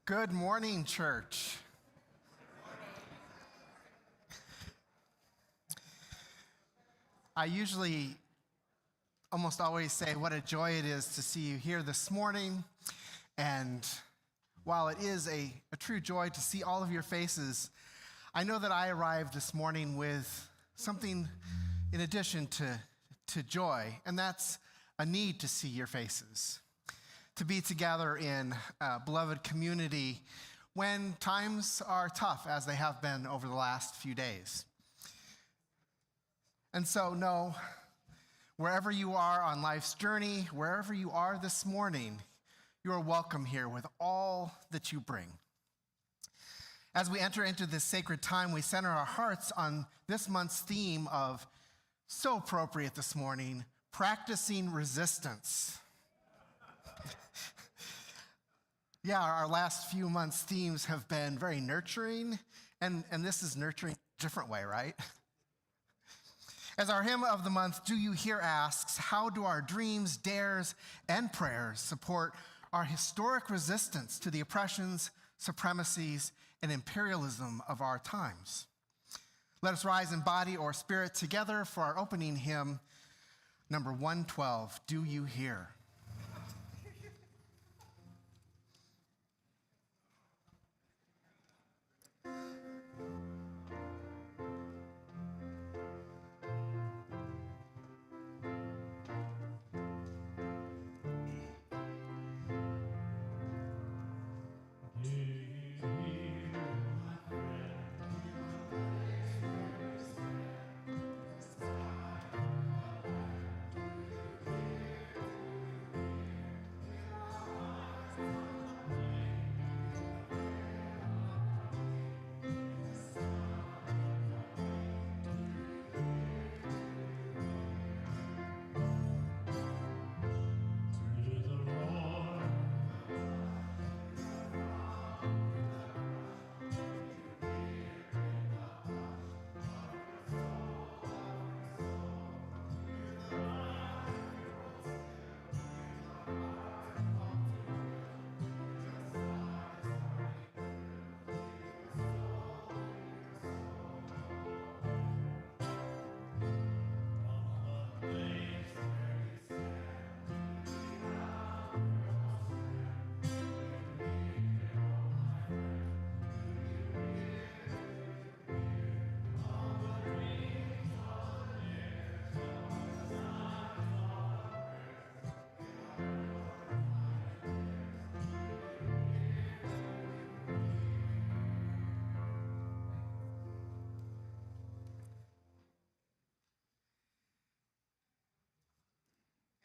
Good morning, church. I usually almost always say what a joy it is to see you here this morning. And while it is a true joy to see all of your faces, I know that I arrived this morning with something in addition to joy, and that's a need to see your faces, to be together in a beloved community when times are tough, as they have been over the last few days. And so know, wherever you are on life's journey, wherever you are this morning, you are welcome here with all that you bring. As we enter into this sacred time, we center our hearts on this month's theme of, so appropriate this morning, practicing resistance. Yeah, our last few months' themes have been very nurturing, and this is nurturing a different way, right? As our hymn of the month, Do You Hear, asks, how do our dreams, dares, and prayers support our historic resistance to the oppressions, supremacies, and imperialism of our times? Let us rise in body or spirit together for our opening hymn, number 112, Do You Hear?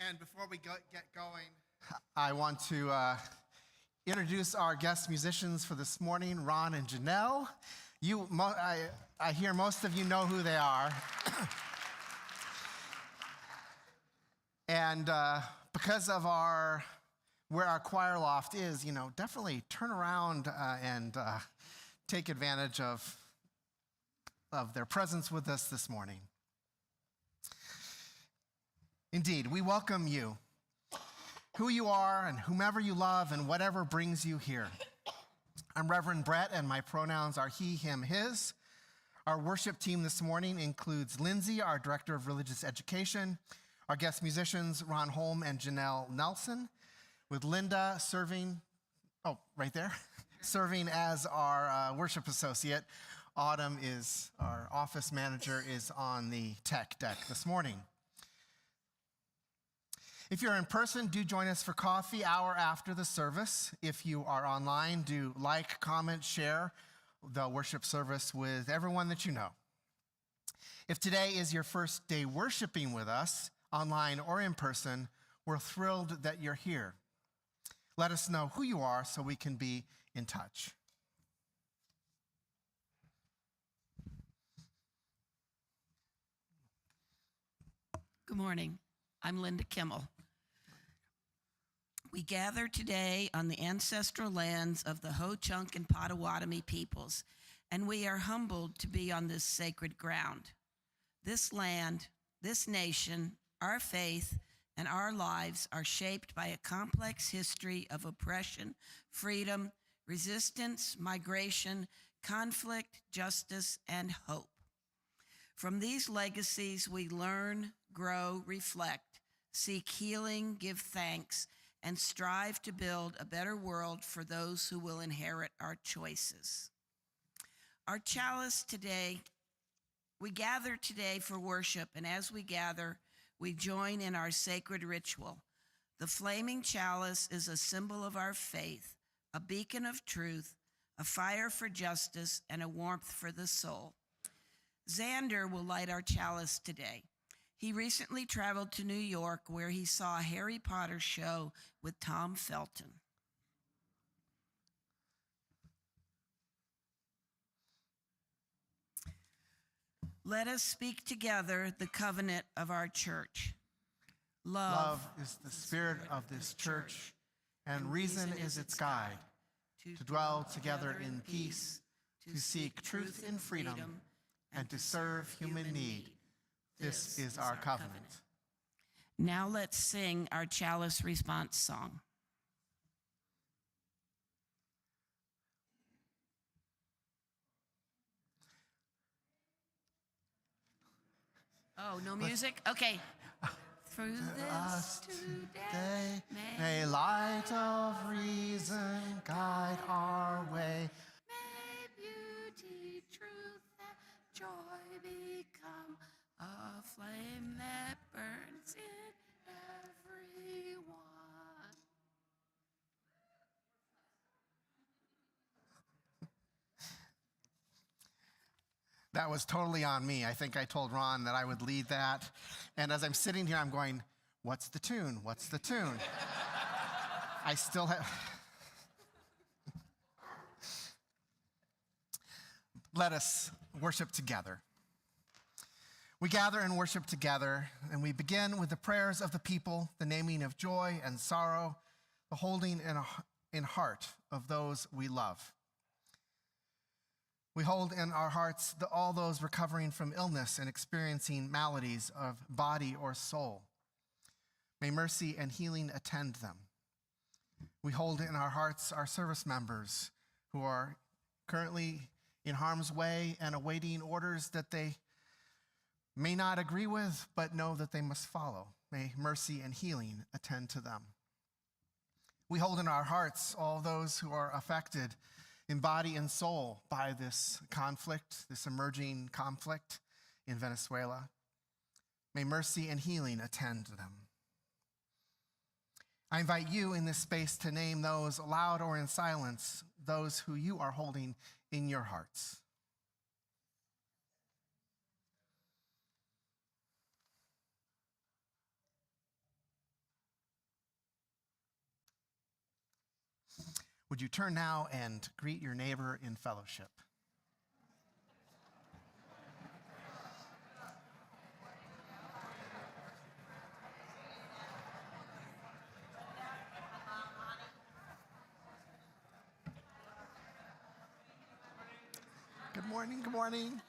And before we get going, I want to introduce our guest musicians for this morning, Ron and Janelle. I hear most of you know who they are. And because of where our choir loft is, definitely turn around and take advantage of their presence with us this morning. Indeed, we welcome you, who you are and whomever you love and whatever brings you here. I'm Reverend Bret, and my pronouns are he, him, his. Our worship team this morning includes Lindsay, our Director of Religious Education, our guest musicians, Ron Holm and Janelle Nelson, with Linda serving as our worship associate. Autumn is our office manager, is on the tech deck this morning. If you're in person, do join us for coffee hour after the service. If you are online, do like, comment, share the worship service with everyone that you know. If today is your first day worshiping with us, online or in person, we're thrilled that you're here. Let us know who you are so we can be in touch. Good morning. I'm Linda Kimmel. We gather today on the ancestral lands of the Ho-Chunk and Potawatomi peoples, and we are humbled to be on this sacred ground. This land, this nation, our faith, and our lives are shaped by a complex history of oppression, freedom, resistance, migration, conflict, justice, and hope. From these legacies, we learn, grow, reflect, seek healing, give thanks, and strive to build a better world for those who will inherit our choices. Our chalice today, we gather today for worship, and as we gather, we join in our sacred ritual. The flaming chalice is a symbol of our faith, a beacon of truth, a fire for justice, and a warmth for the soul. Xander will light our chalice today. He recently traveled to New York where he saw a Harry Potter show with Tom Felton. Let us speak together the covenant of our church. Love is the spirit of this church, and reason is its guide, to dwell together in peace, to seek truth in freedom, and to serve human need. This is our covenant. Now let's sing our chalice response song. Oh, no music? Okay. Through this today, may light of reason guide our way. May beauty, truth, and joy become a flame that burns in everyone. That was totally on me. I think I told Ron that I would lead that. And as I'm sitting here, I'm going, what's the tune? What's the tune? I still have... Let us worship together. We gather and worship together, and we begin with the prayers of the people, the naming of joy and sorrow, the holding in heart of those we love. We hold in our hearts all those recovering from illness and experiencing maladies of body or soul. May mercy and healing attend them. We hold in our hearts our service members who are currently in harm's way and awaiting orders that they may not agree with, but know that they must follow. May mercy and healing attend to them. We hold in our hearts all those who are affected in body and soul by this conflict, this emerging conflict in Venezuela. May mercy and healing attend to them. I invite you in this space to name those aloud or in silence, those who you are holding in your hearts. Would you turn now and greet your neighbor in fellowship? Good morning, good morning.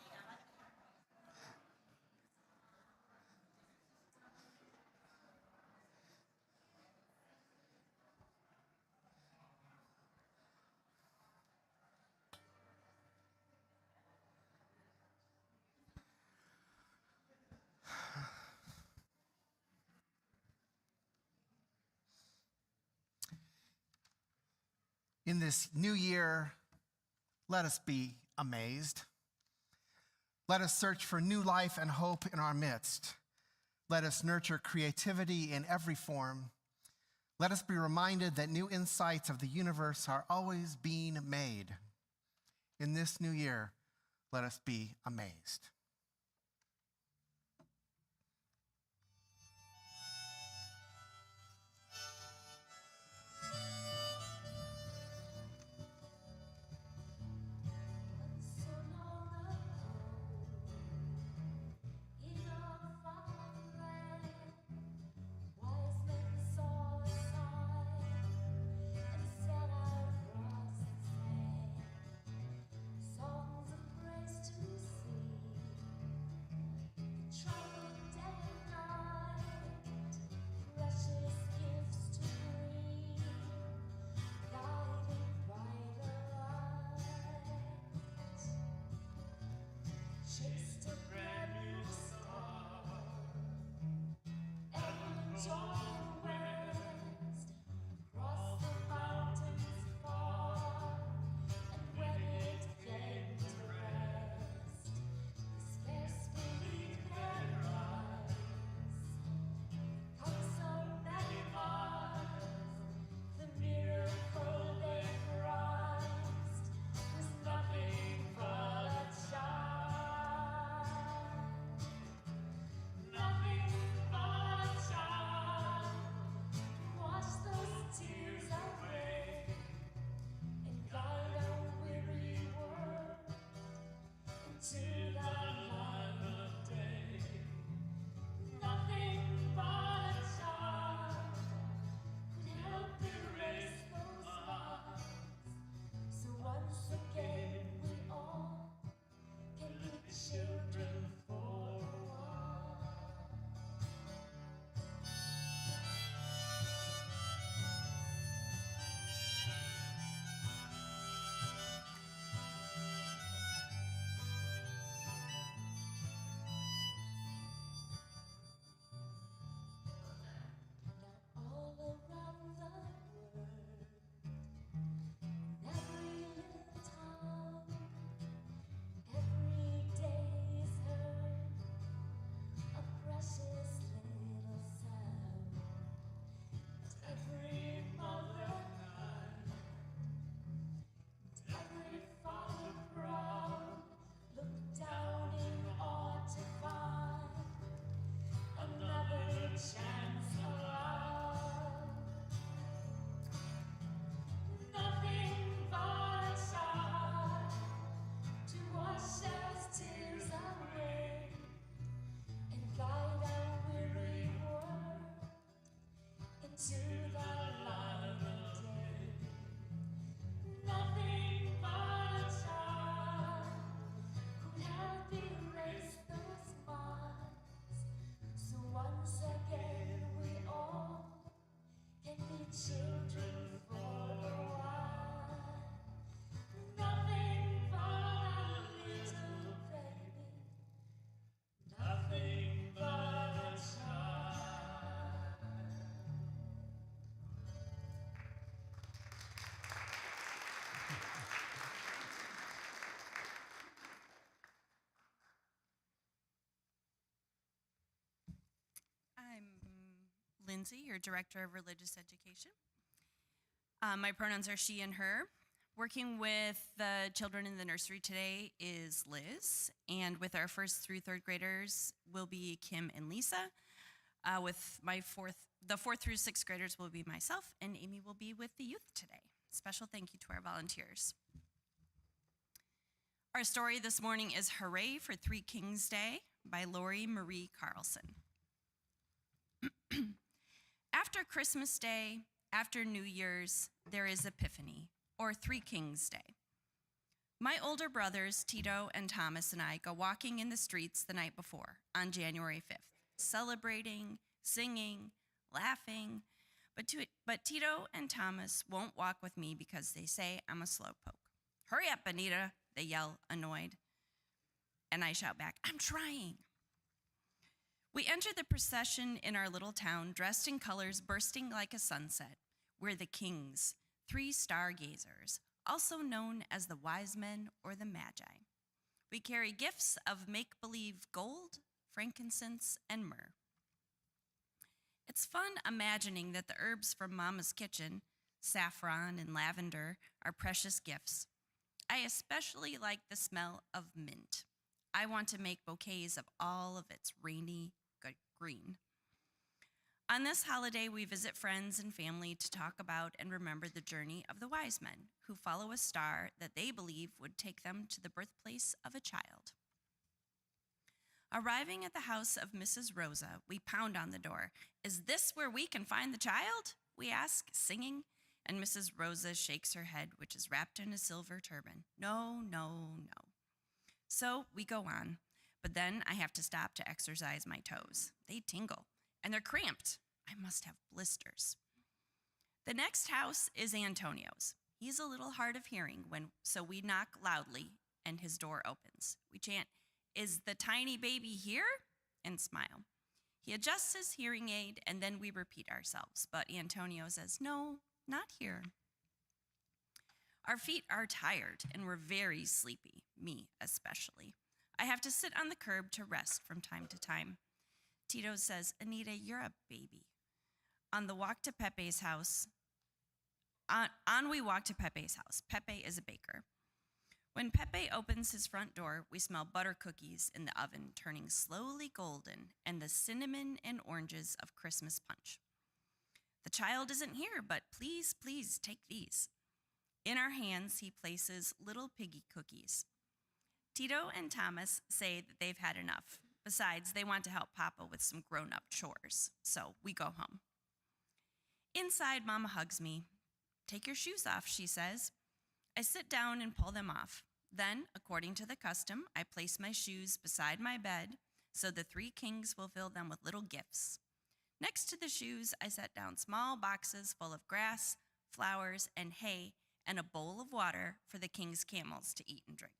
In this new year, let us be amazed. Let us search for new life and hope in our midst. Let us nurture creativity in every form. Let us be reminded that new insights of the universe are always being made. In this new year, let us be amazed. Songs of praise to sing. Lindsay, your Director of Religious Education. My pronouns are she and her. Working with the children in the nursery today is Liz, and with our 1st through 3rd graders will be Kim and Lisa. With the 4th through 6th graders will be myself, and Amy will be with the youth today. Special thank you to our volunteers. Our story this morning is Hooray for Three Kings Day by Lori Marie Carlson. After Christmas Day, after New Year's, there is Epiphany, or Three Kings Day. My older brothers, Tito and Thomas, and I go walking in the streets the night before, on January 5th, celebrating, singing, laughing, but Tito and Thomas won't walk with me because they say I'm a slowpoke. Hurry up, Anita, they yell, annoyed. And I shout back, I'm trying. We enter the procession in our little town, dressed in colors bursting like a sunset. We're the kings, 3 stargazers, also known as the wise men or the magi. We carry gifts of make-believe gold, frankincense, and myrrh. It's fun imagining that the herbs from Mama's kitchen, saffron and lavender, are precious gifts. I especially like the smell of mint. I want to make bouquets of all of its rainy good green. On this holiday, we visit friends and family to talk about and remember the journey of the wise men who follow a star that they believe would take them to the birthplace of a child. Arriving at the house of Mrs. Rosa, we pound on the door. Is this where we can find the child? We ask, singing, and Mrs. Rosa shakes her head, which is wrapped in a silver turban. No, no, no. So we go on, but then I have to stop to exercise my toes. They tingle, and they're cramped. I must have blisters. The next house is Antonio's. He's a little hard of hearing, so we knock loudly, and his door opens. We chant, is the tiny baby here? And smile. He adjusts his hearing aid, and then we repeat ourselves, but Antonio says, no, not here. Our feet are tired, and we're very sleepy, me especially. I have to sit on the curb to rest from time to time. Tito says, Anita, you're a baby. On the walk to Pepe's house, we walk to Pepe's house. Pepe is a baker. When Pepe opens his front door, we smell butter cookies in the oven turning slowly golden and the cinnamon and oranges of Christmas punch. The child isn't here, but please, please take these. In our hands, he places little piggy cookies. Tito and Thomas say that they've had enough. Besides, they want to help Papa with some grown-up chores, so we go home. Inside, Mama hugs me. Take your shoes off, she says. I sit down and pull them off. Then, according to the custom, I place my shoes beside my bed so the 3 kings will fill them with little gifts. Next to the shoes, I set down small boxes full of grass, flowers, and hay, and a bowl of water for the king's camels to eat and drink.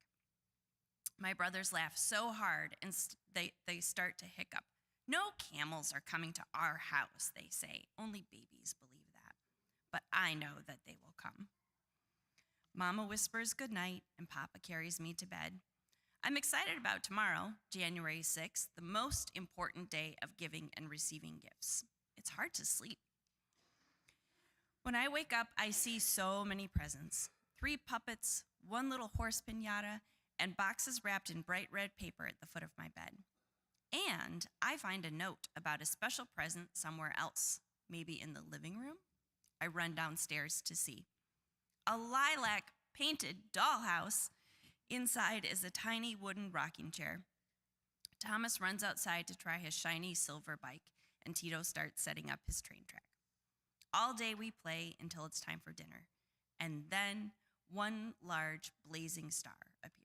My brothers laugh so hard and they start to hiccup. No camels are coming to our house, they say. Only babies believe that. But I know that they will come. Mama whispers goodnight and Papa carries me to bed. I'm excited about tomorrow, January 6th, the most important day of giving and receiving gifts. It's hard to sleep. When I wake up, I see so many presents. 3 puppets, 1 little horse piñata, and boxes wrapped in bright red paper at the foot of my bed. And I find a note about a special present somewhere else, maybe in the living room. I run downstairs to see. A lilac-painted dollhouse. Inside is a tiny wooden rocking chair. Thomas runs outside to try his shiny silver bike, and Tito starts setting up his train track. All day we play until it's time for dinner, and then 1 large blazing star appears.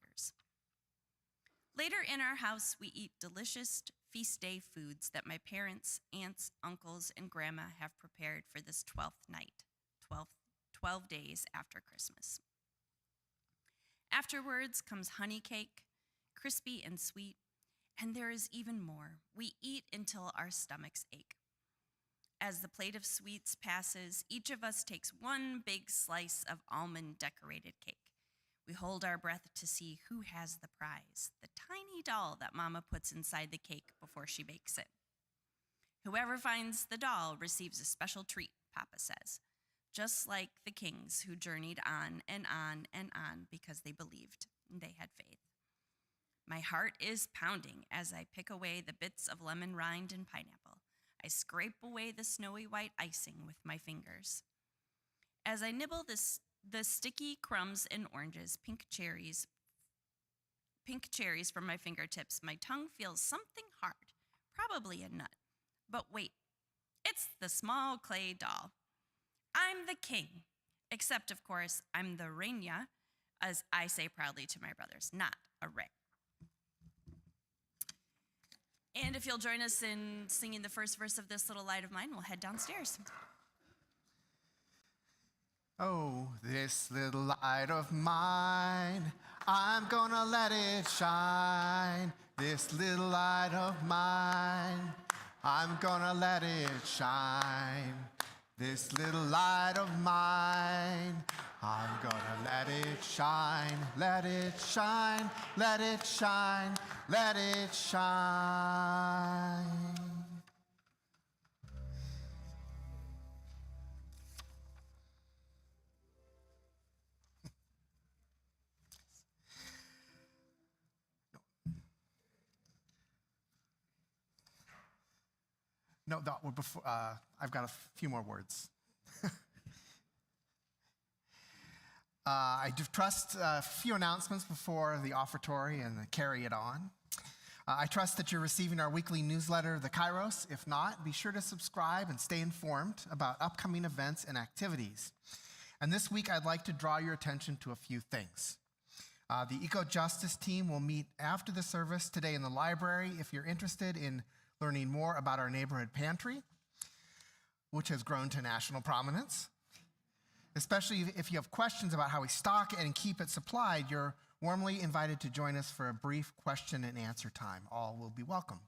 Later in our house, we eat delicious feast day foods that my parents, aunts, uncles, and grandma have prepared for this 12th night, 12 days after Christmas. Afterwards comes honey cake, crispy and sweet, and there is even more. We eat until our stomachs ache. As the plate of sweets passes, each of us takes 1 big slice of almond-decorated cake. We hold our breath to see who has the prize, the tiny doll that Mama puts inside the cake before she bakes it. Whoever finds the doll receives a special treat, Papa says, just like the kings who journeyed on and on and on because they believed and they had faith. My heart is pounding as I pick away the bits of lemon rind and pineapple. I scrape away the snowy white icing with my fingers. As I nibble the sticky crumbs and oranges, pink cherries from my fingertips, my tongue feels something hard, probably a nut. But wait, it's the small clay doll. I'm the king, except, of course, I'm the reina, as I say proudly to my brothers, not a rey. And if you'll join us in singing the first verse of This Little Light of Mine, we'll head downstairs. Oh, this little light of mine, I'm gonna let it shine. This little light of mine, I'm gonna let it shine. This little light of mine, I'm gonna let it shine, let it shine, let it shine, let it shine. No, before, I've got a few more words. I do trust a few announcements before the offertory and the carry it on. I trust that you're receiving our weekly newsletter, The Kairos. If not, be sure to subscribe and stay informed about upcoming events and activities. And this week, I'd like to draw your attention to a few things. The Eco-Justice team will meet after the service today in the library if you're interested in learning more about our neighborhood pantry, which has grown to national prominence. Especially if you have questions about how we stock it and keep it supplied, you're warmly invited to join us for a brief question and answer time. All will be welcome.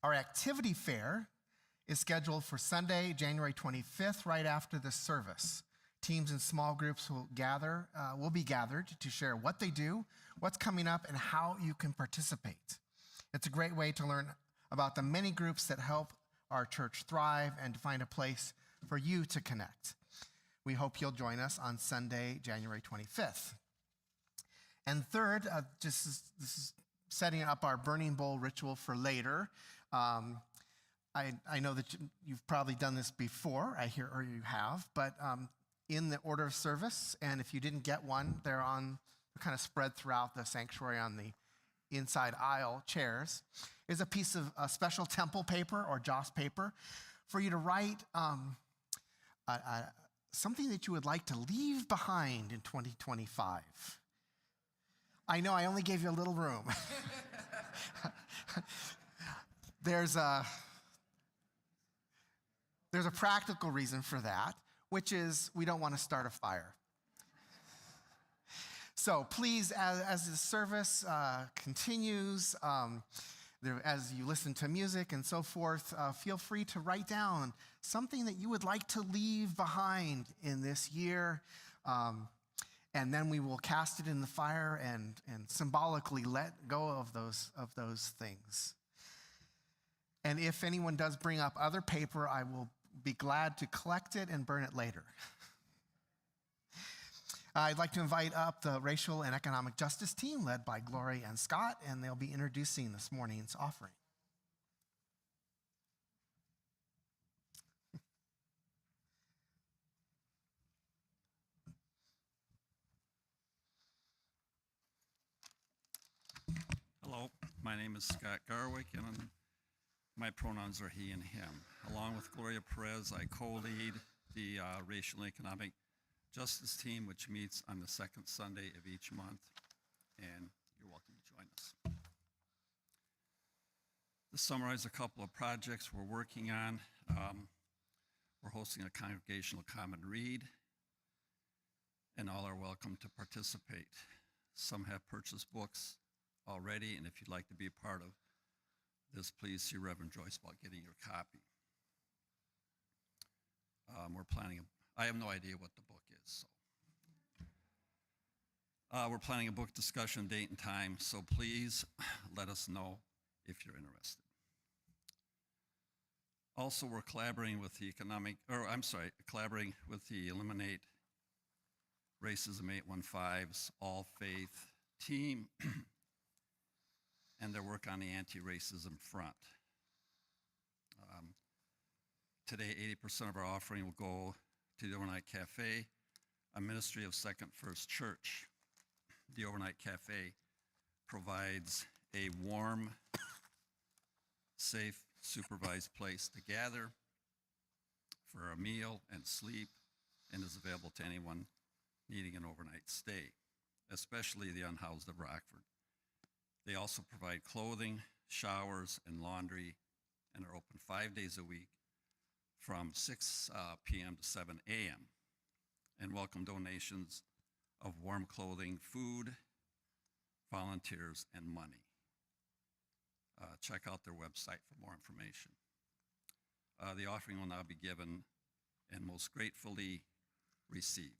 Our activity fair is scheduled for Sunday, January 25th, right after the service. Teams and small groups will be gathered to share what they do, what's coming up, and how you can participate. It's a great way to learn about the many groups that help our church thrive and to find a place for you to connect. We hope you'll join us on Sunday, January 25th. And third, this is setting up our burning bowl ritual for later. I know that you've probably done this before, or you have, but in the order of service, and if you didn't get one, they're kind of spread throughout the sanctuary on the inside aisle chairs, is a piece of special temple paper or joss paper for you to write something that you would like to leave behind in 2025. I know I only gave you a little room. There's a practical reason for that, which is we don't want to start a fire. So please, as the service continues, as you listen to music and so forth, feel free to write down something that you would like to leave behind in this year. And then we will cast it in the fire and symbolically let go of those things. And if anyone does bring up other paper, I will be glad to collect it and burn it later. I'd like to invite up the Racial and Economic Justice team led by Glory and Scott, and they'll be introducing this morning's offering. Hello, my name is Scott Garwick, and my pronouns are he and him. Along with Gloria Perez, I co-lead the Racial and Economic Justice team, which meets on the second Sunday of each month, and you're welcome to join us. To summarize a couple of projects we're working on, we're hosting a congregational common read, and all are welcome to participate. Some have purchased books already, and if you'd like to be a part of this, please see Reverend Joyce about getting your copy. I have no idea what the book is, so. We're planning a book discussion date and time, so please let us know if you're interested. Also, we're collaborating with the collaborating with the Eliminate Racism 815's All Faith team and their work on the anti-racism front. Today, 80% of our offering will go to the Overnight Cafe, a ministry of Second First Church. The Overnight Cafe provides a warm, safe, supervised place to gather for a meal and sleep, and is available to anyone needing an overnight stay, especially the unhoused of Rockford. They also provide clothing, showers, and laundry, and are open 5 days a week from 6 p.m. to 7 a.m. and welcome donations of warm clothing, food, volunteers, and money. Check out their website for more information. The offering will now be given and most gratefully received.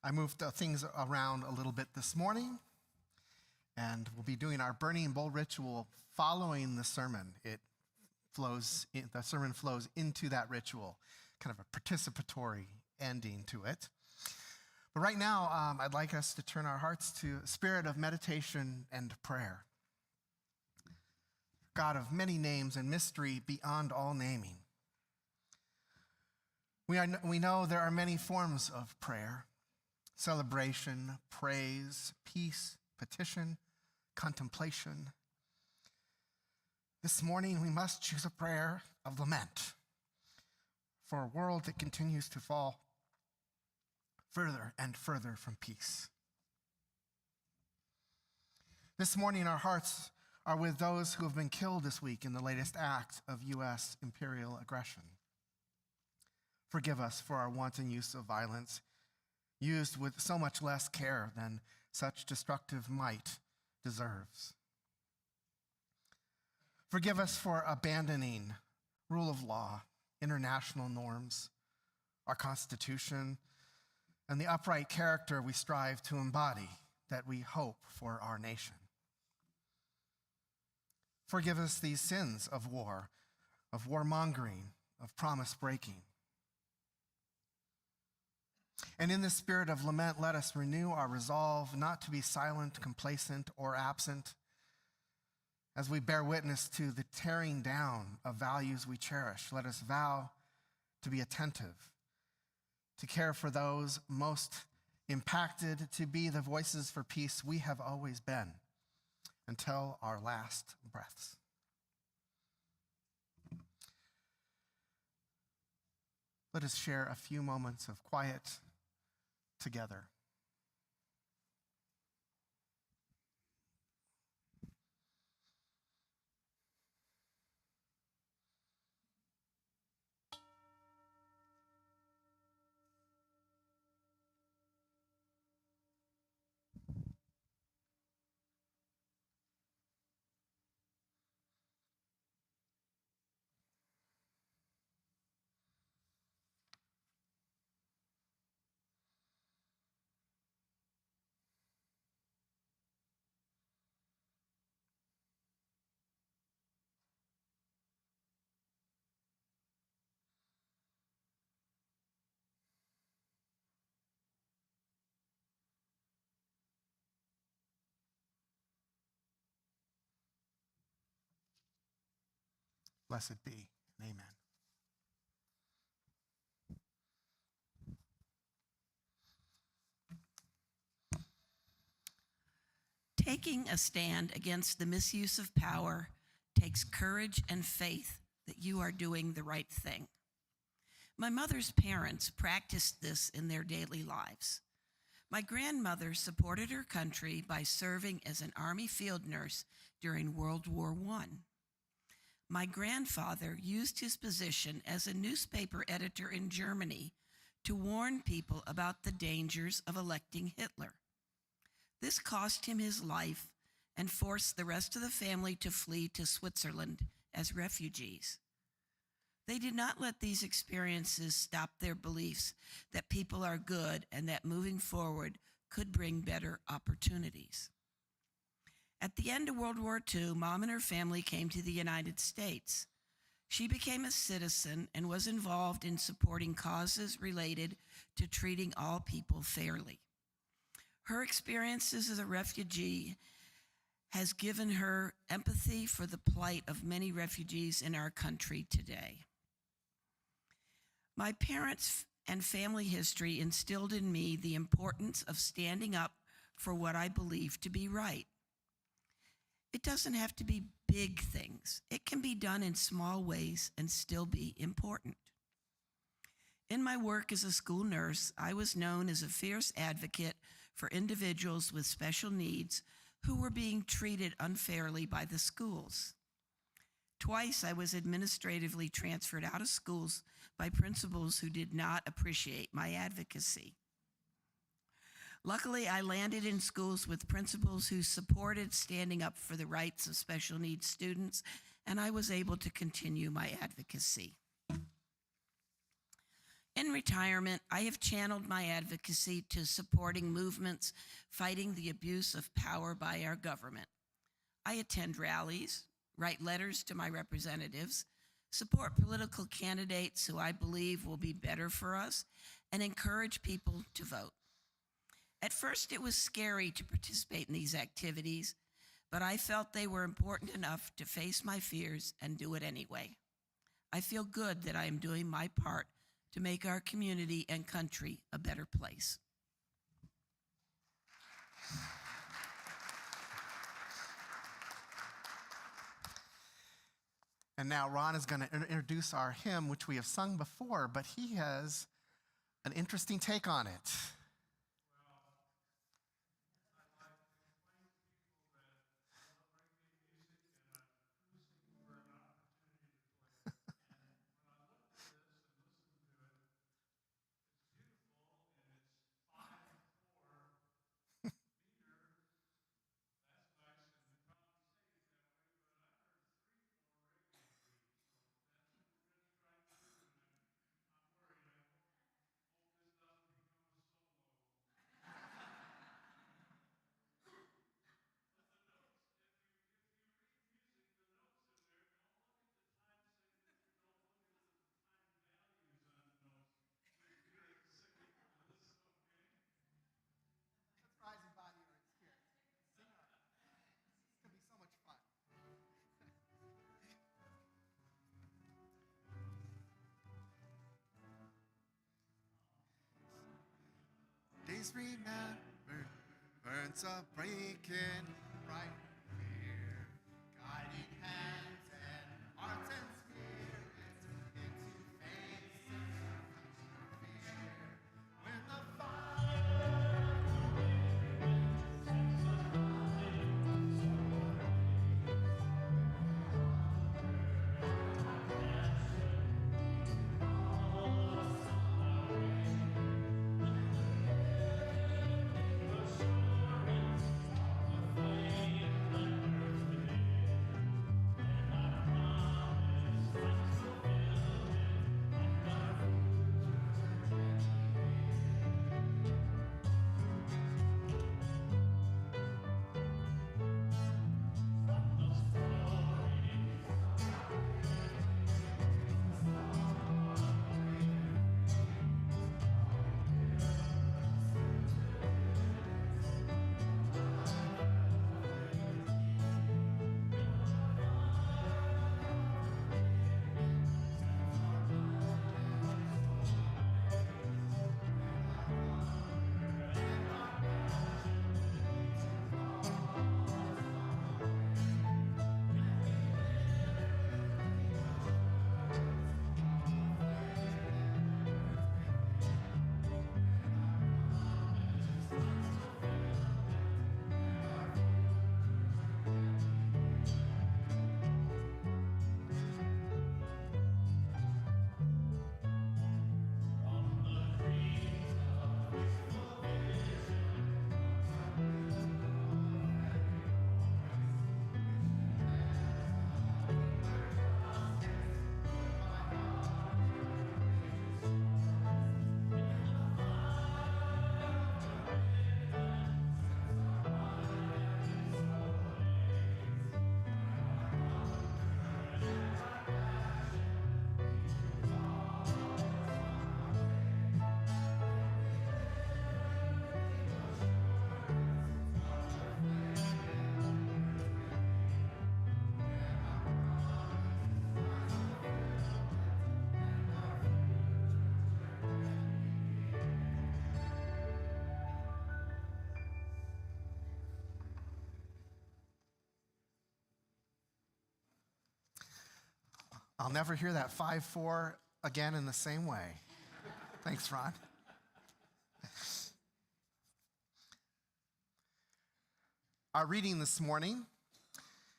I moved things around a little bit this morning, and we'll be doing our burning bowl ritual following the sermon. The sermon flows into that ritual, kind of a participatory ending to it. But right now, I'd like us to turn our hearts to a spirit of meditation and prayer. God of many names and mystery beyond all naming. We know there are many forms of prayer: celebration, praise, peace, petition, contemplation. This morning, we must choose a prayer of lament for a world that continues to fall further and further from peace. This morning, our hearts are with those who have been killed this week in the latest act of U.S. imperial aggression. Forgive us for our wanton use of violence, used with so much less care than such destructive might deserves. Forgive us for abandoning rule of law, international norms, our Constitution, and the upright character we strive to embody that we hope for our nation. Forgive us these sins of war, of warmongering, of promise breaking. And in the spirit of lament, let us renew our resolve not to be silent, complacent, or absent as we bear witness to the tearing down of values we cherish. Let us vow to be attentive, to care for those most impacted, to be the voices for peace we have always been until our last breaths. Let us share a few moments of quiet together. Blessed be, and amen. Taking a stand against the misuse of power takes courage and faith that you are doing the right thing. My mother's parents practiced this in their daily lives. My grandmother supported her country by serving as an Army field nurse during World War I. My grandfather used his position as a newspaper editor in Germany to warn people about the dangers of electing Hitler. This cost him his life and forced the rest of the family to flee to Switzerland as refugees. They did not let these experiences stop their beliefs that people are good and that moving forward could bring better opportunities. At the end of World War II, Mom and her family came to the United States. She became a citizen and was involved in supporting causes related to treating all people fairly. Her experiences as a refugee has given her empathy for the plight of many refugees in our country today. My parents' and family history instilled in me the importance of standing up for what I believe to be right. It doesn't have to be big things. It can be done in small ways and still be important. In my work as a school nurse, I was known as a fierce advocate for individuals with special needs who were being treated unfairly by the schools. Twice I was administratively transferred out of schools by principals who did not appreciate my advocacy. Luckily, I landed in schools with principals who supported standing up for the rights of special needs students, and I was able to continue my advocacy. In In retirement, I have channeled my advocacy to supporting movements fighting the abuse of power by our government. I attend rallies, write letters to my representatives, support political candidates who I believe will be better for us, and encourage people to vote. At first, it was scary to participate in these activities, but I felt they were important enough to face my fears and do it anyway. I feel good that I am doing my part to make our community and country a better place. And now Ron is going to introduce our hymn, which we have sung before, but he has an interesting take on it. Rising body or in spirit. Sing on. It's going to be so much fun. Days remembered, burns of breaking, bright fear, guiding hands and hearts and spirits into faces of fear. When the I'll never hear that 5-4 again in the same way. Thanks, Ron. Our reading this morning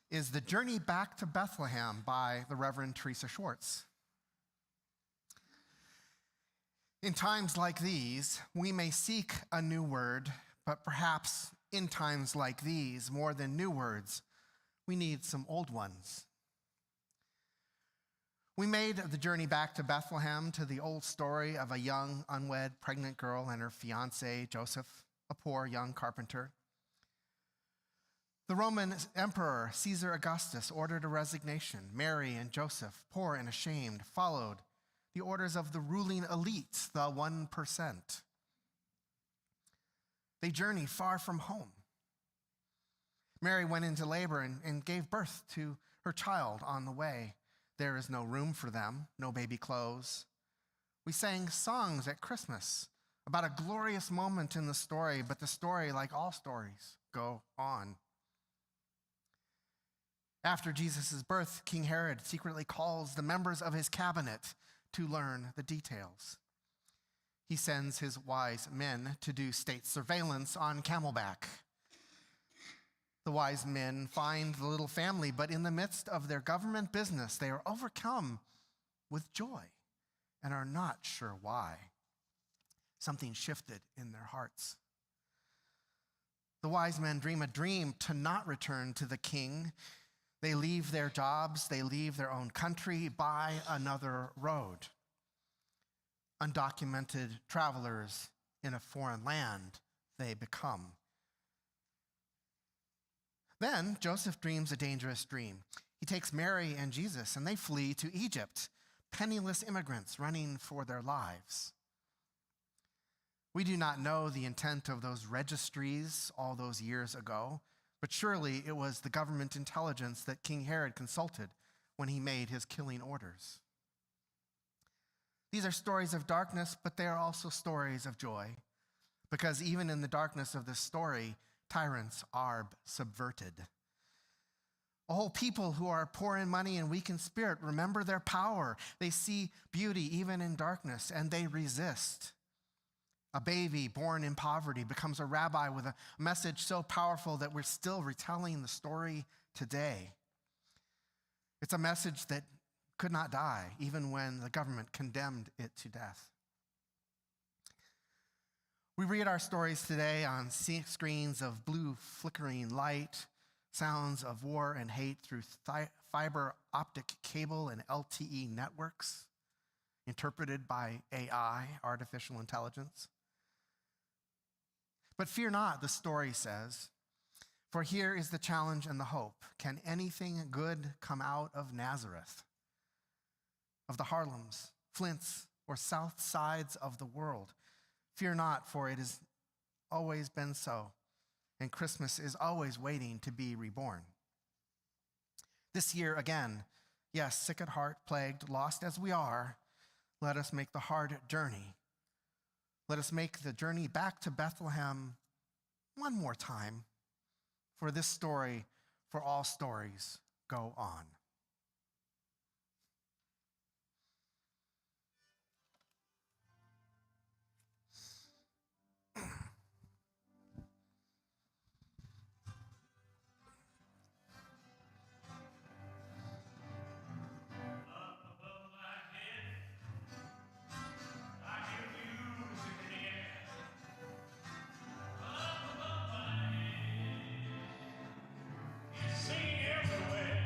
is The Journey Back to Bethlehem by the Reverend Teresa Schwartz. In times like these, we may seek a new word, but perhaps in times like these, more than new words, we need some old ones. We made the journey back to Bethlehem to the old story of a young, unwed, pregnant girl and her fiancé, Joseph, a poor young carpenter. The Roman Emperor Caesar Augustus ordered a resignation. Mary and Joseph, poor and ashamed, followed the orders of the ruling elite, the 1%. They journeyed far from home. Mary went into labor and gave birth to her child on the way. There is no room for them, no baby clothes. We sang songs at Christmas about a glorious moment in the story, but the story, like all stories, go on. After Jesus' birth, King Herod secretly calls the members of his cabinet to learn the details. He sends his wise men to do state surveillance on Camelback. The wise men find the little family, but in the midst of their government business, they are overcome with joy and are not sure why. Something shifted in their hearts. The wise men dream a dream to not return to the king. They leave their jobs, they leave their own country by another road. Undocumented travelers in a foreign land, they become. Then Joseph dreams a dangerous dream. He takes Mary and Jesus and they flee to Egypt, penniless immigrants running for their lives. We do not know the intent of those registries all those years ago, but surely it was the government intelligence that King Herod consulted when he made his killing orders. These are stories of darkness, but they are also stories of joy, because even in the darkness of this story, tyrants are subverted. A whole people who are poor in money and weak in spirit remember their power. They see beauty even in darkness, and they resist. A baby born in poverty becomes a rabbi with a message so powerful that we're still retelling the story today. It's a message that could not die, even when the government condemned it to death. We read our stories today on screens of blue flickering light, sounds of war and hate through fiber optic cable and LTE networks, interpreted by AI, artificial intelligence. But fear not, the story says, for here is the challenge and the hope. Can anything good come out of Nazareth, of the Harlems, Flints, or South Sides of the world? Fear not, for it has always been so, and Christmas is always waiting to be reborn. This year again, yes, sick at heart, plagued, lost as we are, let us make the hard journey. Let us make the journey back to Bethlehem one more time, for this story, for all stories, go on. Singing everywhere.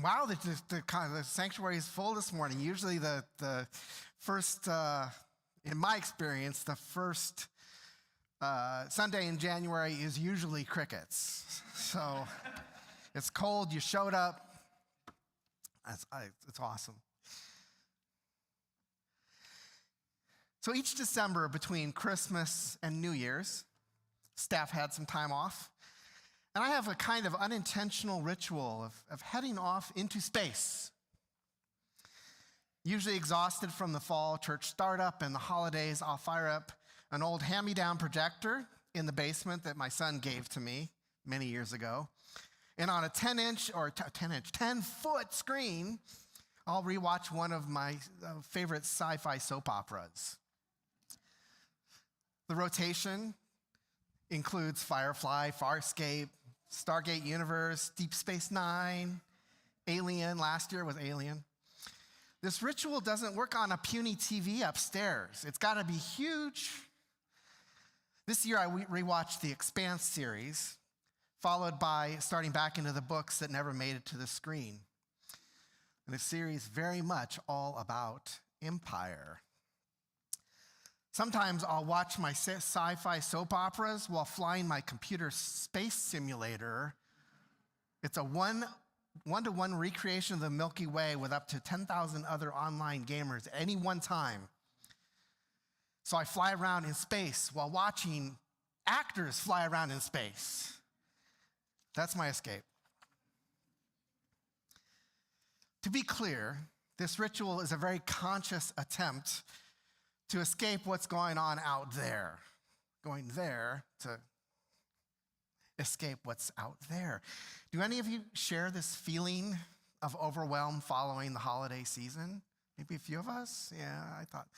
wow, the sanctuary is full this morning. Usually the first, in my experience, the first Sunday in January is usually crickets. So it's cold, you showed up. It's awesome. So each December between Christmas and New Year's, staff had some time off. And I have a kind of unintentional ritual of heading off into space. Usually exhausted from the fall church startup and the holidays, I'll fire up an old hand-me-down projector in the basement that my son gave to me many years ago. And on a 10-foot screen, I'll rewatch one of my favorite sci-fi soap operas. The rotation includes Firefly, Farscape, Stargate Universe, Deep Space Nine, Alien. Last year was Alien. This ritual doesn't work on a puny TV upstairs. It's got to be huge. This year I rewatched the Expanse series, followed by starting back into the books that never made it to the screen. And the series very much all about empire. Sometimes I'll watch my sci-fi soap operas while flying my computer space simulator. It's a one-to-one recreation of the Milky Way with up to 10,000 other online gamers at any one time. So I fly around in space while watching actors fly around in space. That's my escape. To be clear, this ritual is a very conscious attempt to escape what's going on out there. Going there to escape what's out there. Do any of you share this feeling of overwhelm following the holiday season? Maybe a few of us? Yeah, I thought.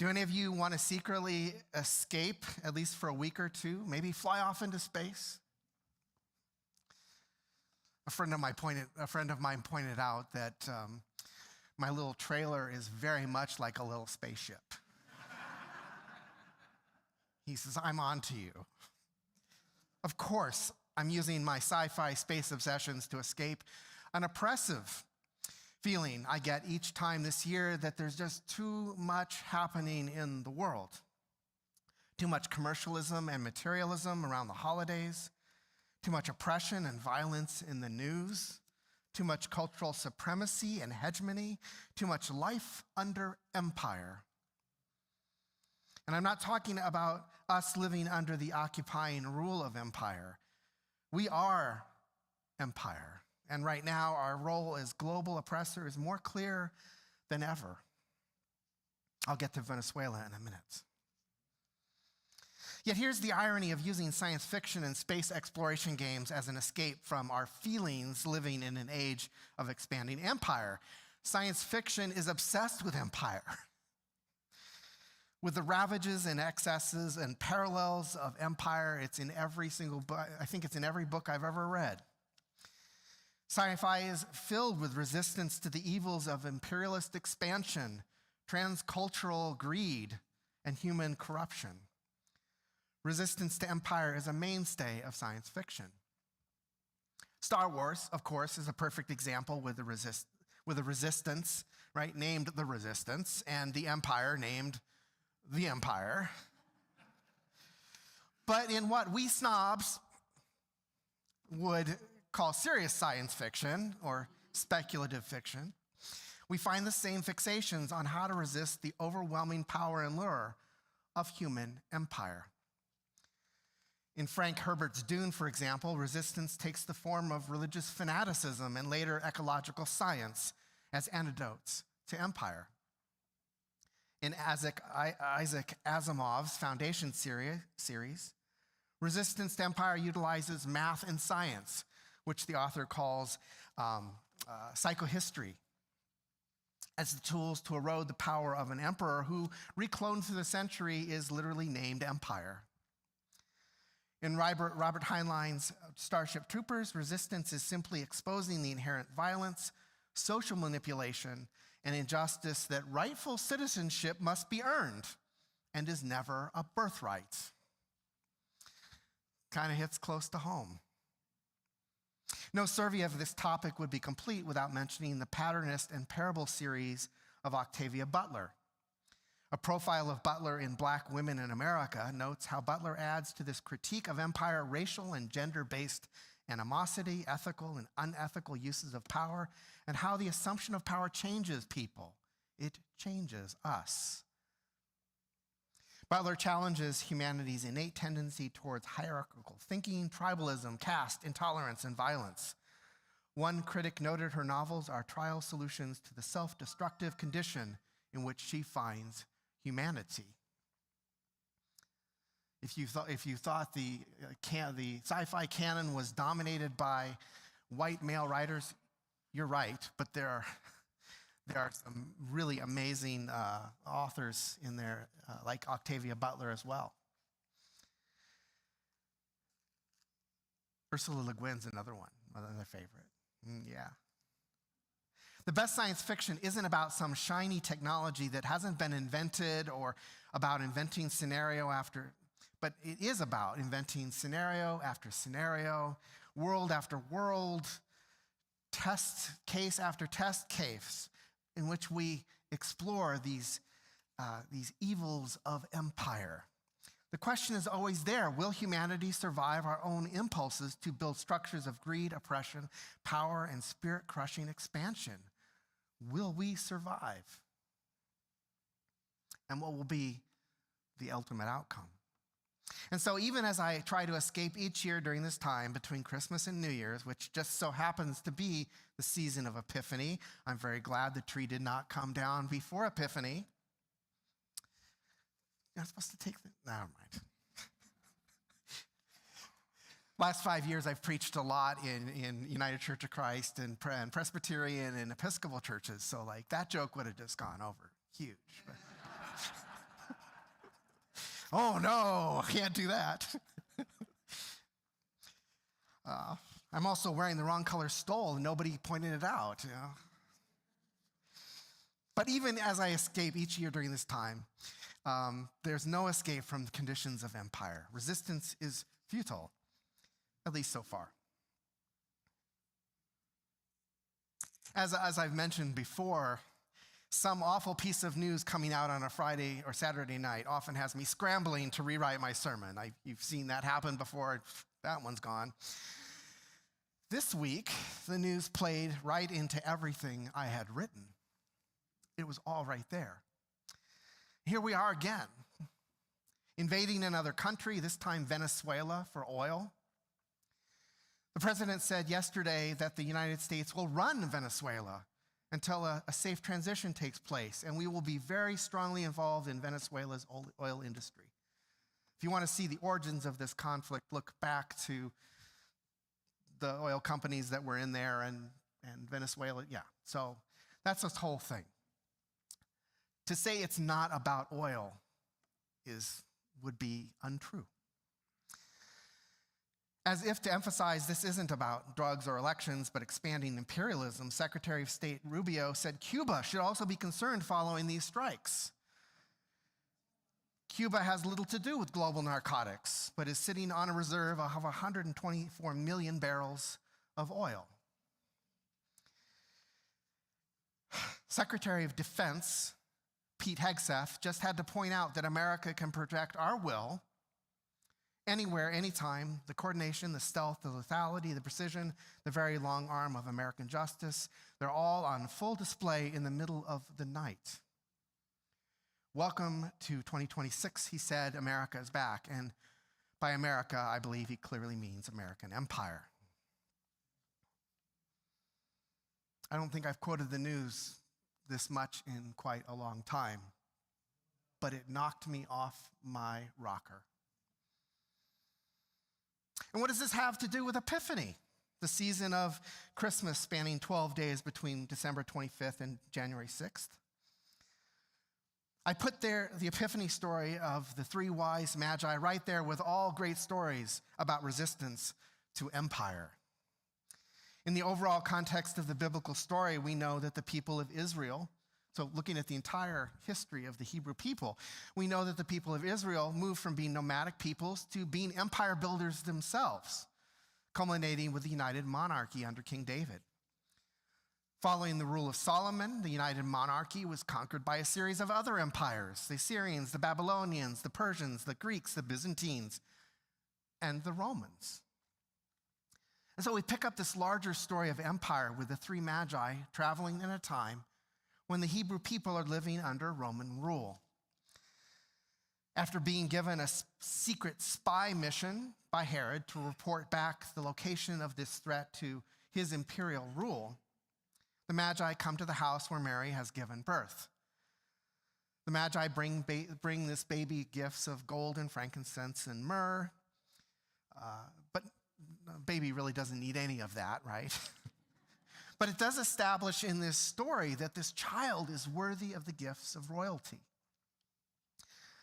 Do any of you want to secretly escape, at least for a week or two? Maybe fly off into space? A friend of mine pointed out that my little trailer is very much like a little spaceship. He says, I'm on to you. Of course, I'm using my sci-fi space obsessions to escape an oppressive feeling I get each time this year that there's just too much happening in the world. Too much commercialism and materialism around the holidays. Too much oppression and violence in the news. Too much cultural supremacy and hegemony, too much life under empire. And I'm not talking about us living under the occupying rule of empire. We are empire. And right now, our role as global oppressor is more clear than ever. I'll get to Venezuela in a minute. Yet here's the irony of using science fiction and space exploration games as an escape from our feelings living in an age of expanding empire. Science fiction is obsessed with empire, with the ravages and excesses and parallels of empire. It's in every single book. I think it's in every book I've ever read. Sci-fi is filled with resistance to the evils of imperialist expansion, transcultural greed, and human corruption. Resistance to empire is a mainstay of science fiction. Star Wars, of course, is a perfect example with a resistance, right, named the Resistance, and the empire named the Empire. But in what we snobs would call serious science fiction or speculative fiction, we find the same fixations on how to resist the overwhelming power and lure of human empire. In Frank Herbert's Dune, for example, resistance takes the form of religious fanaticism and later ecological science as antidotes to empire. In Isaac Asimov's Foundation series, resistance to empire utilizes math and science, which the author calls psychohistory, as the tools to erode the power of an emperor who, recloned through the century, is literally named empire. In Robert Heinlein's Starship Troopers, resistance is simply exposing the inherent violence, social manipulation, and injustice that rightful citizenship must be earned and is never a birthright. Kind of hits close to home. No survey of this topic would be complete without mentioning the patternist and parable series of Octavia Butler. A profile of Butler in Black Women in America notes how Butler adds to this critique of empire racial and gender-based animosity, ethical and unethical uses of power, and how the assumption of power changes people. It changes us. Butler challenges humanity's innate tendency towards hierarchical thinking, tribalism, caste, intolerance, and violence. One critic noted her novels are trial solutions to the self-destructive condition in which she finds humanity. If you thought the sci-fi canon was dominated by white male writers, you're right, but there are some really amazing authors in there, like Octavia Butler as well. Ursula Le Guin's another one, another favorite. Yeah. The best science fiction isn't about some shiny technology that hasn't been invented or about inventing scenario after, but it is about inventing scenario after scenario, world after world, test case after test case, in which we explore these evils of empire. The question is always there: will humanity survive our own impulses to build structures of greed, oppression, power, and spirit-crushing expansion? Will we survive? And what will be the ultimate outcome? And so even as I try to escape each year during this time between Christmas and New Year's, which just so happens to be the season of Epiphany, I'm very glad the tree did not come down before Epiphany. You're not supposed to take the, never mind. Last 5 years, I've preached a lot in United Church of Christ and Presbyterian and Episcopal churches, so like that joke would have just gone over huge. But oh no, I can't do that. I'm also wearing the wrong color stole and nobody pointed it out, you know. But even as I escape each year during this time, there's no escape from the conditions of empire. Resistance is futile, at least so far. As I've mentioned before, some awful piece of news coming out on a Friday or Saturday night often has me scrambling to rewrite my sermon. You've seen that happen before. That one's gone. This week, the news played right into everything I had written. It was all right there. Here we are again, invading another country, this time Venezuela, for oil. The president said yesterday that the United States will run Venezuela until a safe transition takes place, and we will be very strongly involved in Venezuela's oil industry. If you want to see the origins of this conflict, look back to the oil companies that were in there and Venezuela. Yeah, so that's this whole thing. To say it's not about oil would be untrue. As if to emphasize this isn't about drugs or elections, but expanding imperialism, Secretary of State Rubio said Cuba should also be concerned following these strikes. Cuba has little to do with global narcotics, but is sitting on a reserve of 124 million barrels of oil. Secretary of Defense Pete Hegseth just had to point out that America can project our will anywhere, anytime, the coordination, the stealth, the lethality, the precision, the very long arm of American justice. They're all on full display in the middle of the night. Welcome to 2026, he said. America is back. And by America, I believe he clearly means American empire. I don't think I've quoted the news this much in quite a long time, but it knocked me off my rocker. And what does this have to do with Epiphany, the season of Christmas spanning 12 days between December 25th and January 6th? I put there the Epiphany story of the three wise magi right there with all great stories about resistance to empire. In the overall context of the biblical story, we know that the people of Israel, so looking at the entire history of the Hebrew people, we know that the people of Israel moved from being nomadic peoples to being empire builders themselves. culminating with the united monarchy under King David. Following the rule of Solomon, the united monarchy was conquered by a series of other empires: the Assyrians, the Babylonians, the Persians, the Greeks, the Byzantines, and the Romans. And so we pick up this larger story of empire with the three magi traveling in a time when the Hebrew people are living under Roman rule. After being given a secret spy mission by Herod to report back the location of this threat to his imperial rule, the Magi come to the house where Mary has given birth. The Magi bring this baby gifts of gold and frankincense and myrrh, but the baby really doesn't need any of that, right? But it does establish in this story that this child is worthy of the gifts of royalty.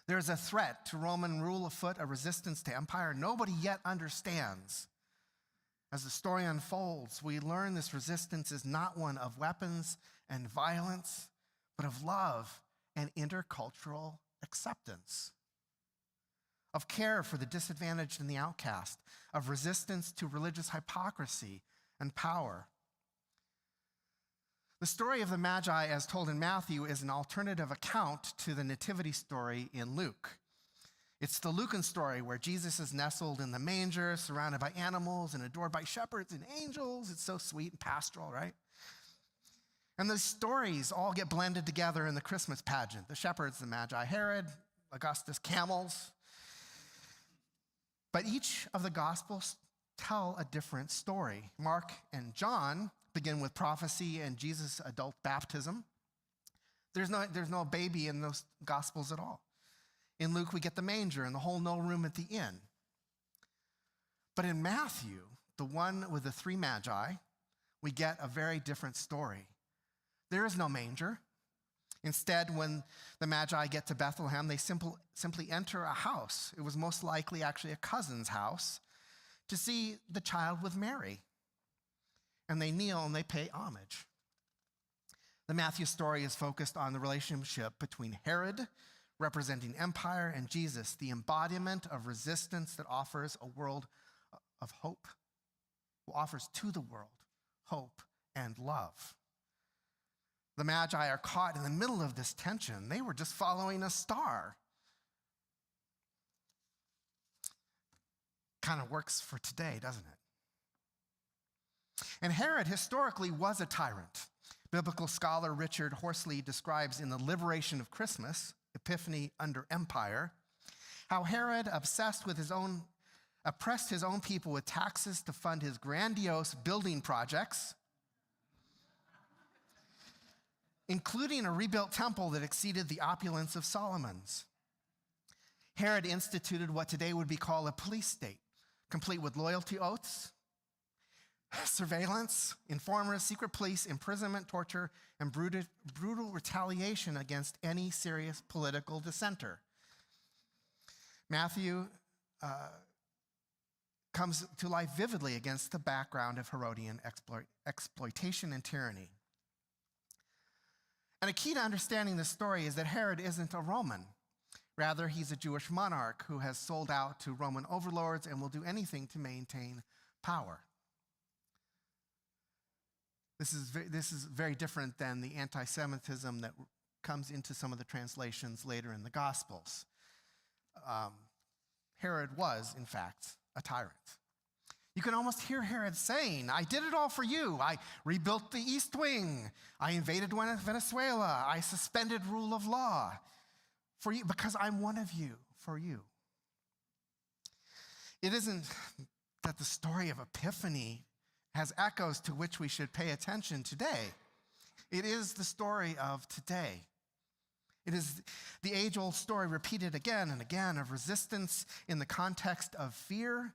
There is a threat to Roman rule afoot, a resistance to empire nobody yet understands. As the story unfolds, we learn this resistance is not one of weapons and violence, but of love and intercultural acceptance, of care for the disadvantaged and the outcast, of resistance to religious hypocrisy and power. The story of the Magi, as told in Matthew, is an alternative account to the nativity story in Luke. It's the Lucan story where Jesus is nestled in the manger, surrounded by animals and adored by shepherds and angels. It's so sweet and pastoral, right? And the stories all get blended together in the Christmas pageant. The shepherds, the Magi, Herod, Augustus, camels. But each of the Gospels tell a different story. Mark and John begin with prophecy and Jesus' adult baptism. There's no baby in those Gospels at all. In Luke, we get the manger and the whole no room at the inn. But in Matthew, the one with the three magi, we get a very different story. There is no manger. Instead, when the magi get to Bethlehem, they simply enter a house. It was most likely actually a cousin's house to see the child with Mary. And they kneel and they pay homage. The Matthew story is focused on the relationship between Herod, representing empire, and Jesus, the embodiment of resistance that offers a world of hope, who offers to the world hope and love. The Magi are caught in the middle of this tension. They were just following a star. Kind of works for today, doesn't it? And Herod historically was a tyrant. Biblical scholar Richard Horsley describes in The Liberation of Christmas, Epiphany under Empire, how Herod, oppressed his own people with taxes to fund his grandiose building projects, including a rebuilt temple that exceeded the opulence of Solomon's. Herod instituted what today would be called a police state, complete with loyalty oaths, surveillance, informers, secret police, imprisonment, torture, and brutal retaliation against any serious political dissenter. Matthew comes to life vividly against the background of Herodian exploitation and tyranny. And a key to understanding this story is that Herod isn't a Roman. Rather, he's a Jewish monarch who has sold out to Roman overlords and will do anything to maintain power. This is very different than the anti-Semitism that comes into some of the translations later in the Gospels. Herod was, in fact, a tyrant. You can almost hear Herod saying, I did it all for you. I rebuilt the East Wing. I invaded Venezuela. I suspended rule of law for you because I'm one of you, for you. It isn't that the story of Epiphany has echoes to which we should pay attention today. It is the story of today. It is the age-old story repeated again and again of resistance in the context of fear,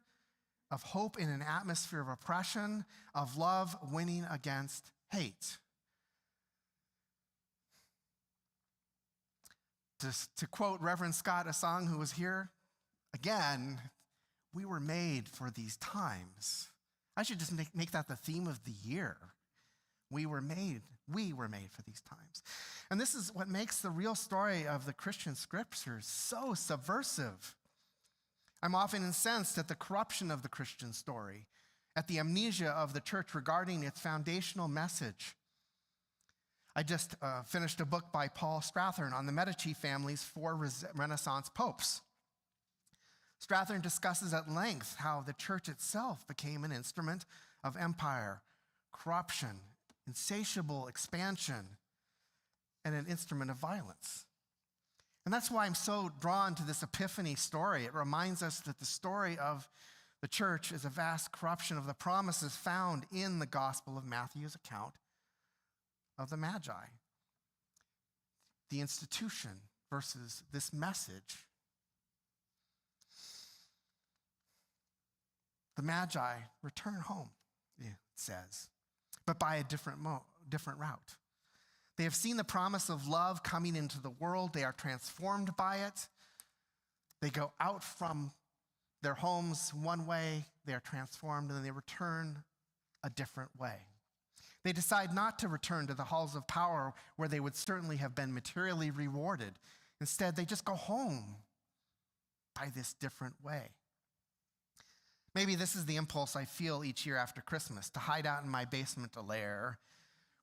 of hope in an atmosphere of oppression, of love winning against hate. To quote Reverend Scott, a song who was here, again, we were made for these times. I should just make that the theme of the year. We were made for these times. And this is what makes the real story of the Christian scriptures so subversive. I'm often incensed at the corruption of the Christian story at the amnesia of the church regarding its foundational message. I just finished a book by Paul Strathern on the Medici family's 4 Renaissance popes. Strathern discusses at length how the church itself became an instrument of empire, corruption, insatiable expansion, and an instrument of violence. And that's why I'm so drawn to this Epiphany story. It reminds us that the story of the church is a vast corruption of the promises found in the Gospel of Matthew's account of the Magi. The institution versus this message. The Magi return home, it says, but by a different route. They have seen the promise of love coming into the world. They are transformed by it. They go out from their homes one way, they are transformed, and then they return a different way. They decide not to return to the halls of power where they would certainly have been materially rewarded. Instead, they just go home by this different way. Maybe this is the impulse I feel each year after Christmas, to hide out in my basement lair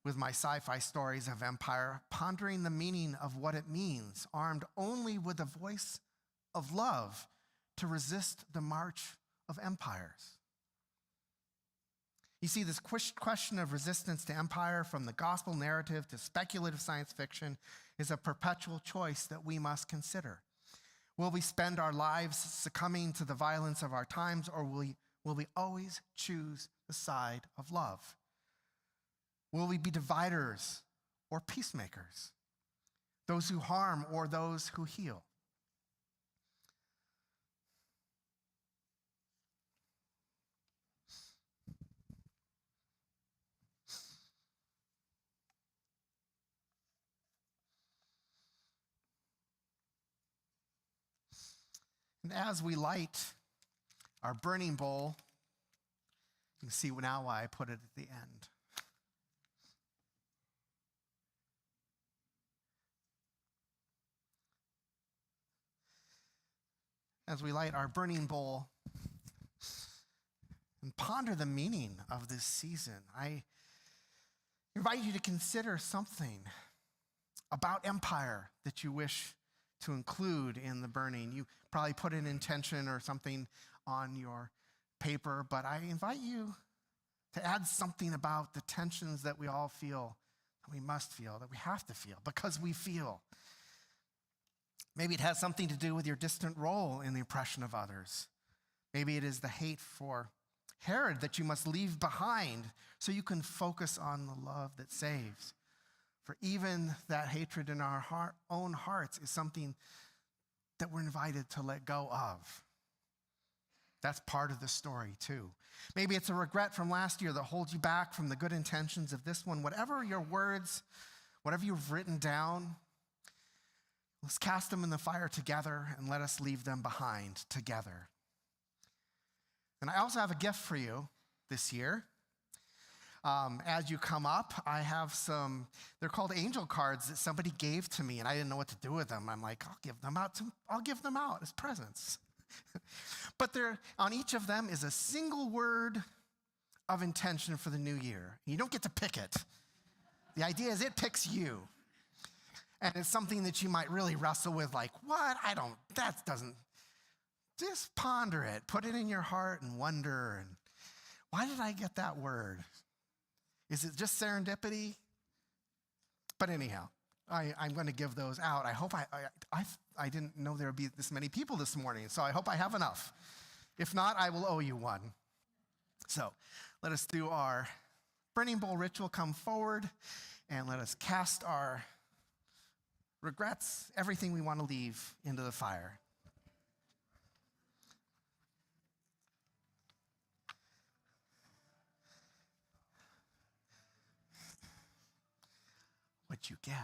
with my sci-fi stories of empire, pondering the meaning of what it means, armed only with the voice of love to resist the march of empires. You see, this question of resistance to empire, from the gospel narrative to speculative science fiction, is a perpetual choice that we must consider. Will we spend our lives succumbing to the violence of our times, or will we always choose the side of love? Will we be dividers or peacemakers? Those who harm or those who heal? And as we light our burning bowl, you can see now why I put it at the end. As we light our burning bowl and ponder the meaning of this season, I invite you to consider something about empire that you wish to include in the burning. You probably put an intention or something on your paper, but I invite you to add something about the tensions that we all feel, that we must feel, that we have to feel, because we feel. Maybe it has something to do with your distant role in the oppression of others. Maybe it is the hate for Herod that you must leave behind so you can focus on the love that saves. For even that hatred in our own hearts is something that we're invited to let go of. That's part of the story too. Maybe it's a regret from last year that holds you back from the good intentions of this one. Whatever your words, whatever you've written down, let's cast them in the fire together and let us leave them behind together. And I also have a gift for you this year. As you come up, I have some, they're called angel cards that somebody gave to me, and I didn't know what to do with them. I'm like, I'll give them out as presents. But on each of them is a single word of intention for the new year. You don't get to pick it. The idea is it picks you. And it's something that you might really wrestle with, like, what? Just ponder it. Put it in your heart and wonder, and why did I get that word? Is it just serendipity? But anyhow, I'm going to give those out. I hope I didn't know there would be this many people this morning, so I hope I have enough. If not, I will owe you one. So let us do our burning bowl ritual. Come forward and let us cast our regrets, everything we want to leave, into the fire. What you get.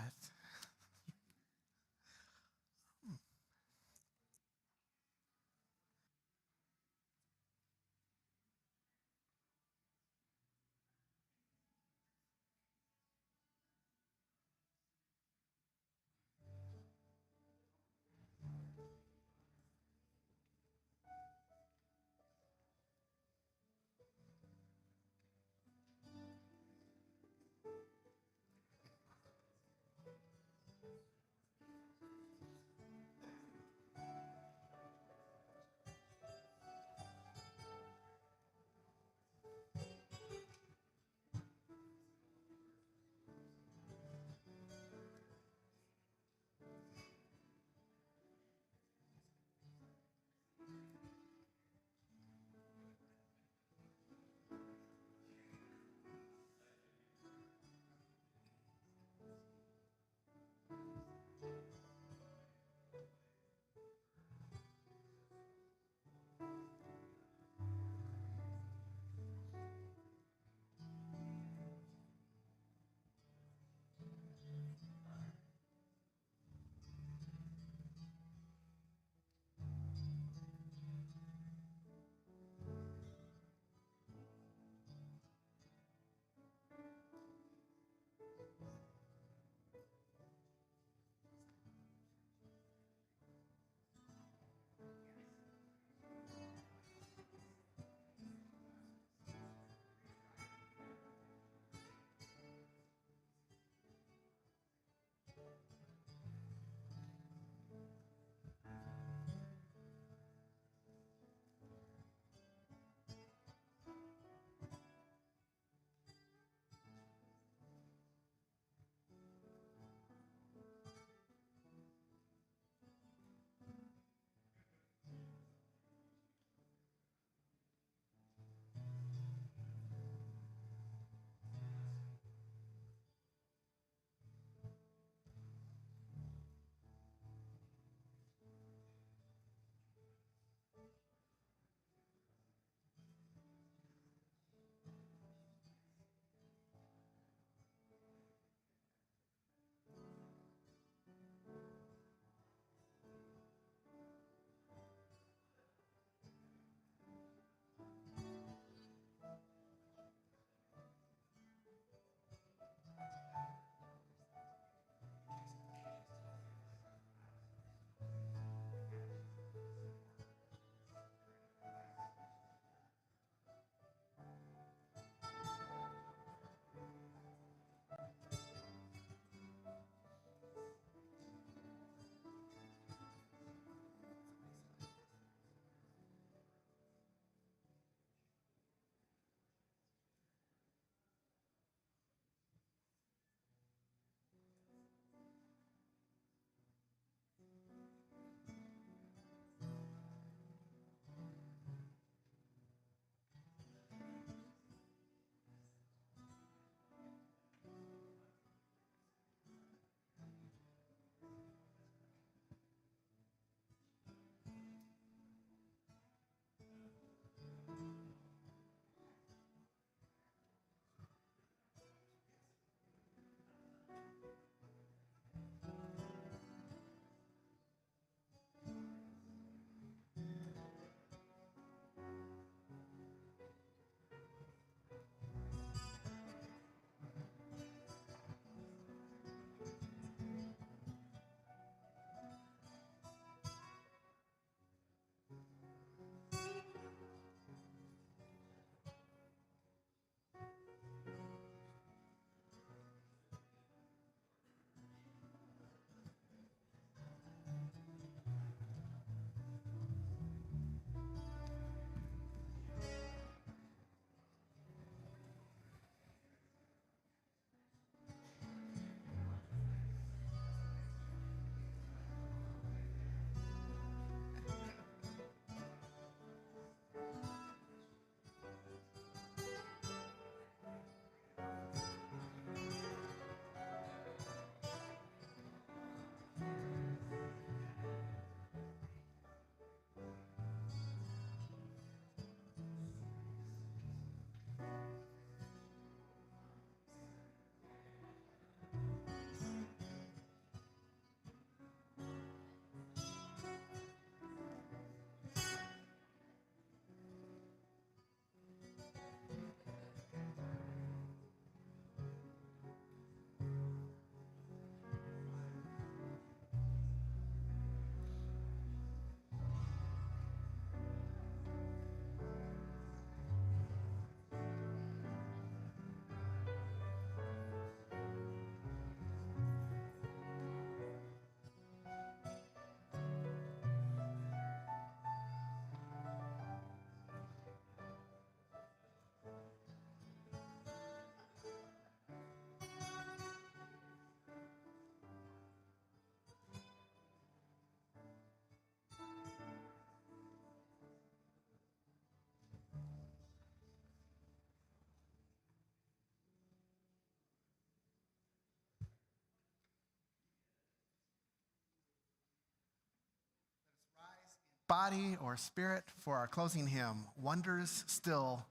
body or spirit for our closing hymn, Wonders Still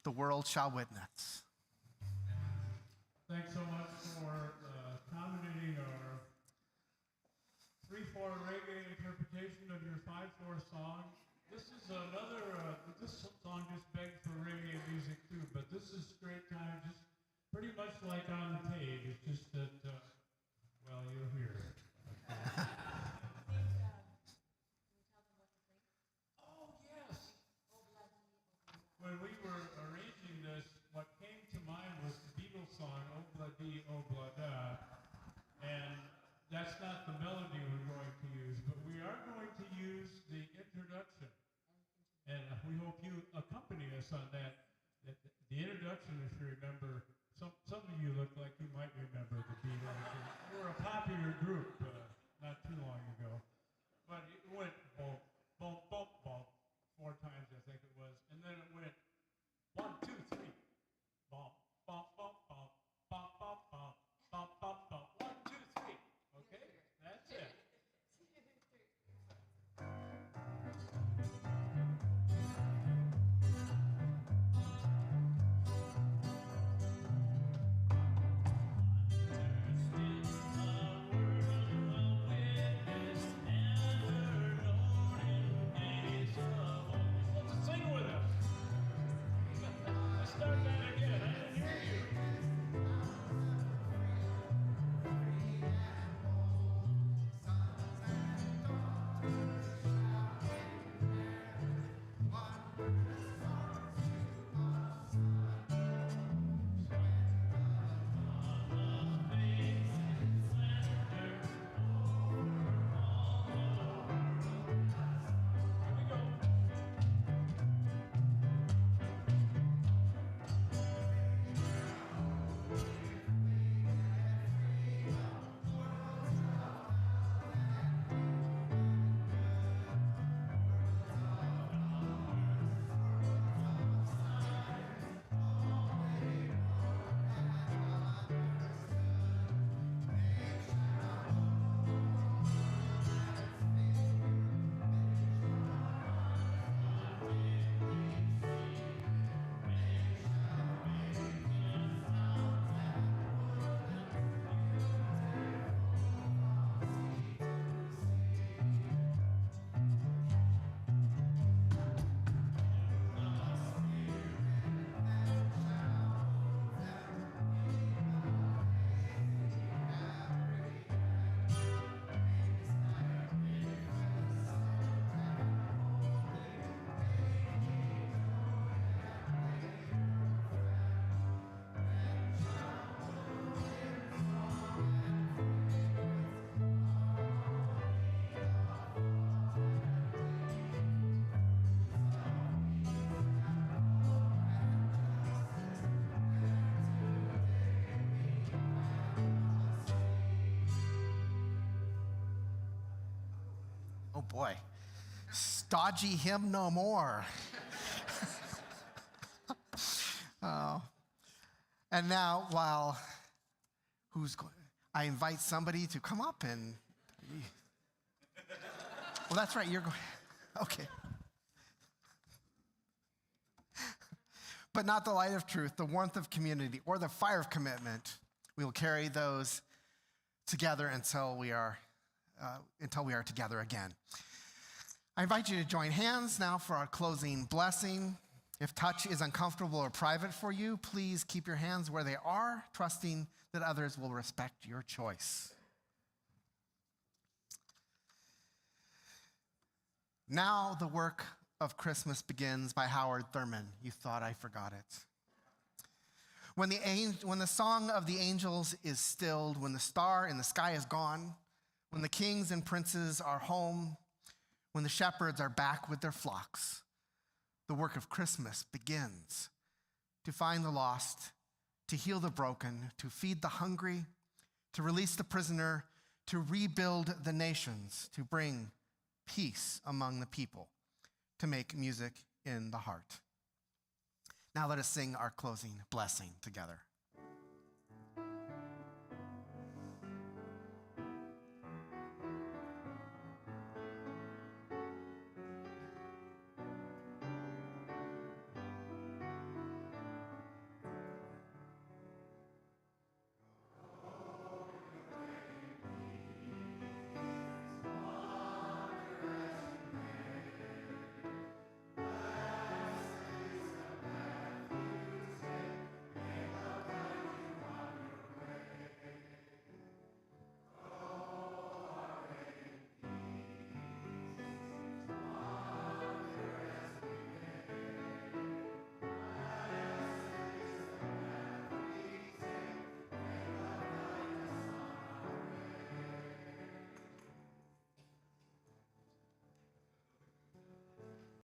the World Shall Witness. Thanks so much for accommodating our 3/4 reggae interpretation of your 5/4 song. This is another, this song just begged for reggae music too, but this is straight time, just pretty much like on the page. It's just that, well, you'll hear it. Oh, yes. When we were arranging this, what came to mind was the Beatles song, Obla Di Obla Da. And that's not the melody we're going to use, but we are going to use the introduction. And we hope you accompany us on that. The introduction, if you remember, some of you look like you might remember the Beatles. They were a popular group not too long ago. But it went bump, bump, bump, bump 4 times, I think it was. And then it went 1, 2, 3. Bump, bump, bump, bump, bump, bump, bump, bump, bump, bump. 1, 2, 3. Okay? That's it. Sing with us. Let's start that again. I didn't hear you. Here we go. Oh boy, stodgy hymn no more. Oh. And now, while I invite somebody to come up and, well, that's right, you're going, okay. But not the light of truth, the warmth of community, or the fire of commitment. We will carry those together until we are together again. I invite you to join hands now for our closing blessing. If touch is uncomfortable or private for you, please keep your hands where they are, trusting that others will respect your choice. Now the work of Christmas begins by Howard Thurman. You thought I forgot it. When the song of the angels is stilled, when the star in the sky is gone, when the kings and princes are home, when the shepherds are back with their flocks, the work of Christmas begins to find the lost, to heal the broken, to feed the hungry, to release the prisoner, to rebuild the nations, to bring peace among the people, to make music in the heart. Now let us sing our closing blessing together.